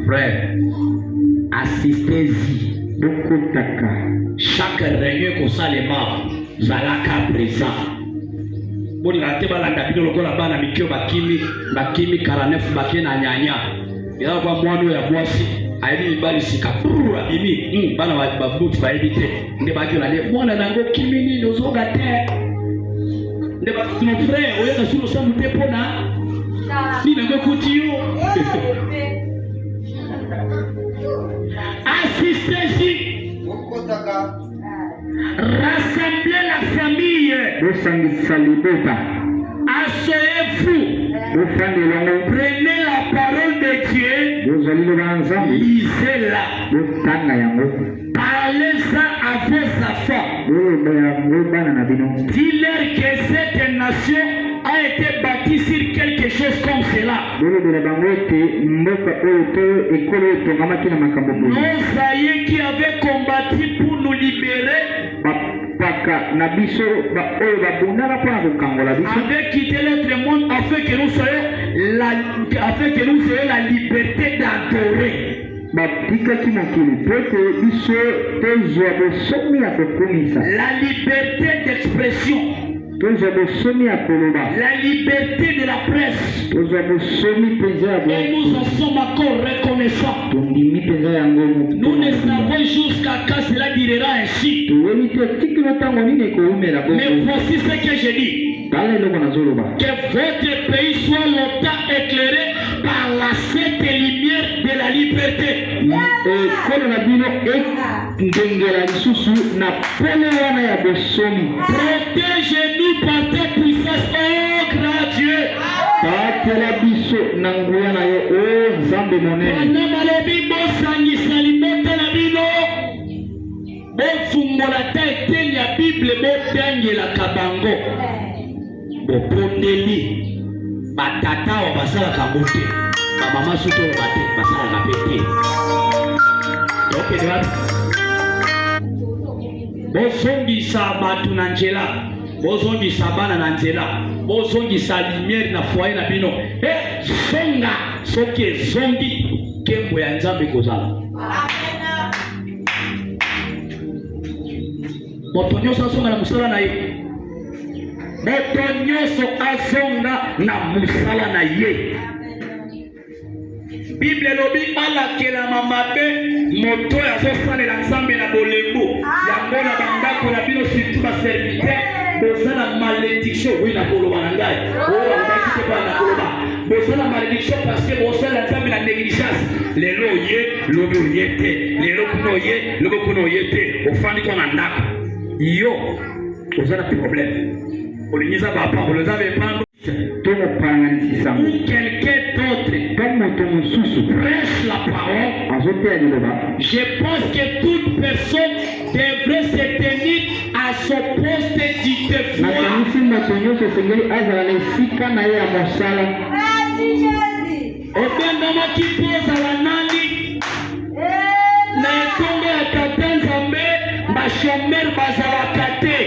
frère assistez-y bokotaka chaque réunion ko salema zalaka présent boni rate balanda bino lokola bana mikio bakimi 49 bakena nyanya ila kwa mwano ya mwasi ayi bali sikapura bibi bana babuti baebite nde bakyo lale mwana nango kimini nozoga te nde ba ton frère oyo na suno samu te pona ni nango kutiyo assistez-y rassemblez la famille asseyez-vous. Prenez la parole de Dieu. Lisez-la. Parlez-en à vos enfants. Dis-leur que cette nation a été bâtie sur quelque chose comme cela. Nos aïeux qui avaient combattu pour nous libérer avait quitté l'autre monde afin que nous ayons la liberté d'adorer. La liberté d'expression. La liberté de la presse. Et nous en sommes encore reconnaissants. Nous ne savons jusqu'à quand cela durera ainsi. Mais voici ce que je dis. Que votre pays soit longtemps éclairé par la sainte lumière de la liberté. Kono na bino ndengela lisusu na pole wana ya bosomi. Protège-nous par ta puissance, oh grand Dieu. Batela biso na nguya na yo, oh Nzambe monene. Bana malobi bosangisa libota na bino. Bofungola ta eteni ya Bible botangelaka bango. Bopondeli batata wa basalaka bote. Mama suto bate basalaka pete. Ok, bozongisa batu na nzela, bozongisa bana na nzela, bozongisa lumière na foyer na bino. Songa soki ezongi kembo ya Nzambe kozala. Moto nyonso asonga na musala na ye. Moto nyonso asonga na musala na ye. Bible lobi alakela mamabe moto ya zosalela Nzambe na bolembo. Yango na bandako na bino surtout ba serviteur bozala malédiction oui na koloba na ngai. Oh abaki te ba na koloba. Bozala malédiction parce que bozala Nzambe na négligence. Lelo ye lobi oyete. Lelo kuno ye lobi kuno yete. Ofandi kwa na ndako. Yo ozala problème. Olinyiza bapa oloza bepando. Quelqu'un d'autre prêche la parole. Je pense que toute personne devrait se tenir à son poste du devoir. Obendama qui pose à la nani na etongo ya tata Nzambe bashomer bazalakate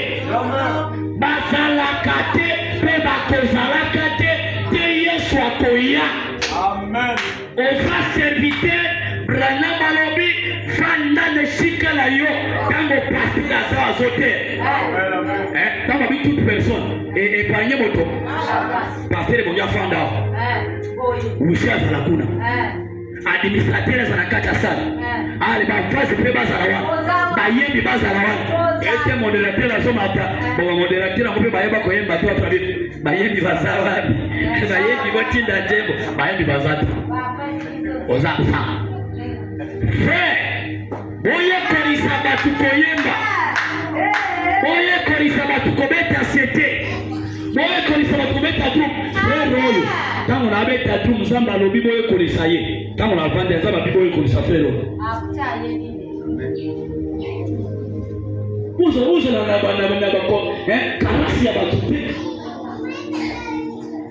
pe bakozalakate te Yesu akoya. Amen. Oza serviteur brana malobi fanda neshika la yo tango pasteur aza azote. Amen. Tango bi toute personne et panye moto pasteur bonja fanda ushi azalakuna administrateur azalakata sana ale bavazi pe bazalawa bayembi bazalawa ete moderateur azomata bon moderateur akope bayeba koyemba to atrabi bayembi bazalawa bayembi botinda jembo bayembi bazata ozafa frère boye korisa batu koyemba boye korisa batu kobeta sete boye korisa batu kobeta tu frère oyo tango na beta tu Nzambe alobi boye korisa ye tango na vanda Nzambe alobi boye korisa frère oyo uzo na bana bako karasi ya batu pe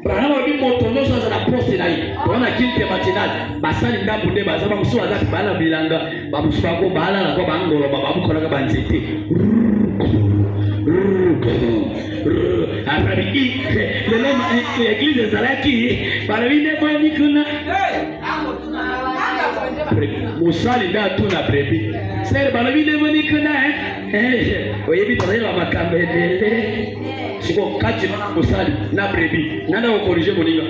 brana wabi moto nyonso aza na poste na ye tona kilte matinal basali ndambu nde bazaba musu aza bana bilanga babusu bako bala na ko bangolo babukolaka banzete après l'église zalaki parabine boni kuna musali nda tuna prebi ser parabine boni kuna oyebi tayela makambele siko kati musali na prebi nanda ko corriger moninga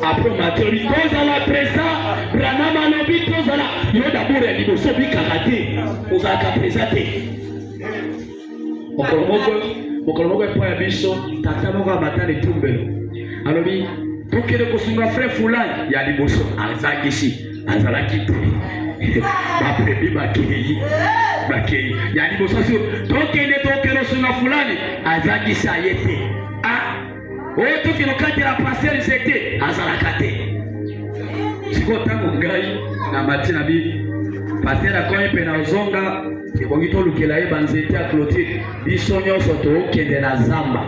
après materi toza la présent branama lobi toza la yo d'abord ya liboso bi karate ozaka présenter Mokolomoko epo ya biso tata moko abatane tumbelo alobi tokende kosunga frère fulani ya liboso azakisi azalaki te baprebi bakei ya liboso sio tokende kosunga fulani azakisi ayete oyo tokende kati la passer zete azalaka te siko tango ngai na matina bi patera koye pena ozonga ebongi tolukela ye banzete ya Clotilde biso nyonso tokende na zamba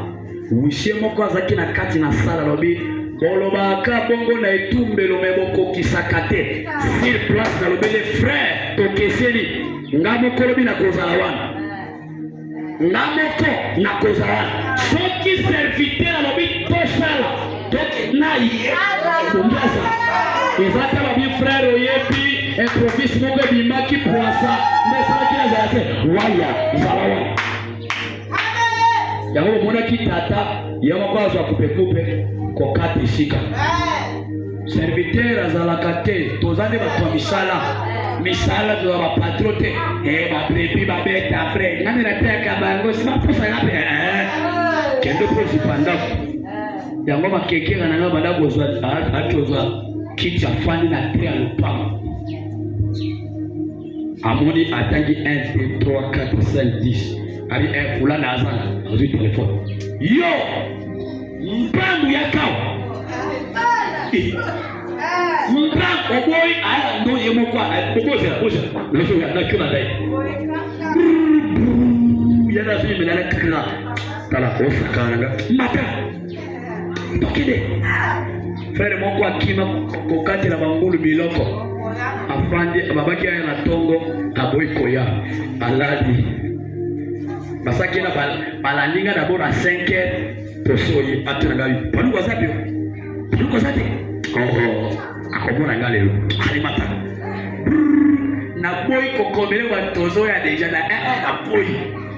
wishe moko azaki na kati na sala lobi bolobaka bongo na etumbelo me bokokisaka te sur place na lobele frère tokeseni nga moko lobi na kozala wana nga moko na kozala wana soki serviteur alobi tosala na ye kongaza ezaka lobi frère oyebi improvise moko ebimaki poisa mesalaki na zala te waya zala wana yango bomonaki tata ye moko azwa kupekupe kokata esika serviteur azalaka te toza nde bato ya misala toza bapatro te babrebi babeta frère ngani nateyaka bango simapusaka mpe kende mpo zipandako yango makekera nanga bandako ozwa atozwa kiti afandi na tre ya lopango amoni atangi 1 2 3 4 5 10 abi fulani azala azui telefone yo mpangu ya kawa mpangu boy aya ndo yemo kwa boboza leso ya nakuna dai yana zui melala kikira tala ofa kananga mata tokide frère moko akima kokati la bangulu biloko afande babaki aya na tongo aboy koya aladi basaki na balaninga d'abord à 5h posoyi atunanga paluko zapi paluko zapi akomona ngalelo alimata na boy kokomele batozo ya deja na boy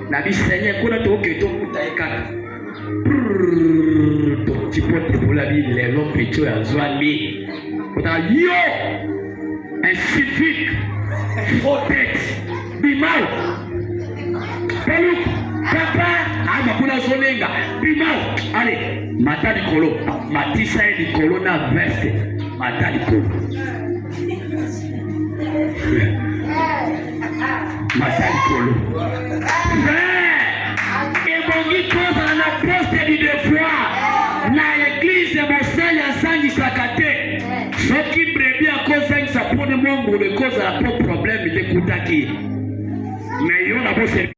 na bisenye kuna toketo kutaikana tipote bola bi lelo pecho ya zwali kota yo un civique faute bimao peluk papa ama kuna zolenga bimao allez matali kolo matisa di kolo na veste matali kolo matali kolo ebongi koza na poste du devoir na église mosali asangisa te soki brebi akozangisa mpone mongo lekozala po problème te kutaki mais yo na bose